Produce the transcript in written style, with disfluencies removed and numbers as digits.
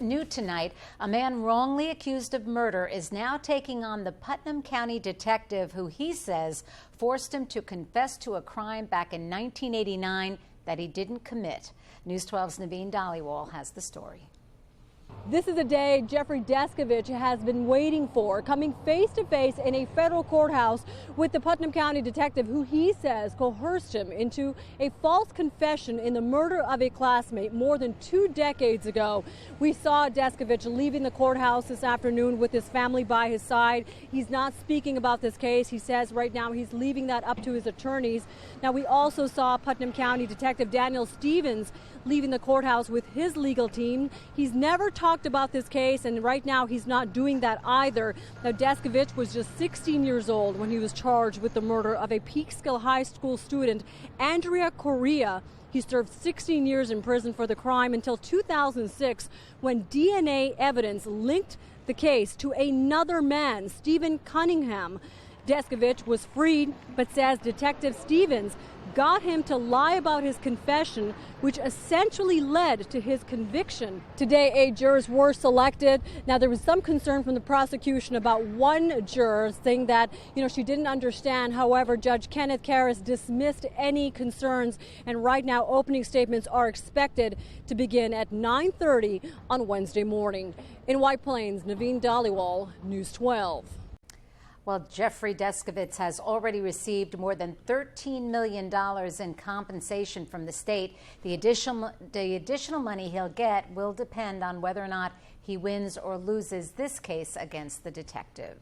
New tonight, a man wrongly accused of murder is now taking on the Putnam County detective who he says forced him to confess to a crime back in 1989 that he didn't commit. News 12's Naveen Dhaliwal has the story. This is a day Jeffrey Descovich has been waiting for, coming face to face in a federal courthouse with the Putnam County detective who he says coerced him into a false confession in the murder of a classmate more than 2 decades ago. We saw Descovich leaving the courthouse this afternoon with his family by his side. He's not speaking about this case. He says right now he's leaving that up to his attorneys. Now, we also saw Putnam County Detective Daniel Stevens leaving the courthouse with his legal team. He's never talked about this case, and right now he's not doing that either. Now, Descovich was just 16 years old when he was charged with the murder of a Peekskill High School student, Andrea Correa. He served 16 years in prison for the crime until 2006, when DNA evidence linked the case to another man, Stephen Cunningham. Descovich was freed, but says Detective Stevens got him to lie about his confession, which essentially led to his conviction. Today, 8 jurors were selected. Now, there was some concern from the prosecution about one juror saying that, she didn't understand. However, Judge Kenneth Karras dismissed any concerns, and right now opening statements are expected to begin at 9:30 on Wednesday morning. In White Plains, Naveen Dhaliwal, News 12. Well, Jeffrey Descovich has already received more than $13 million in compensation from the state. The additional money he'll get will depend on whether or not he wins or loses this case against the detective.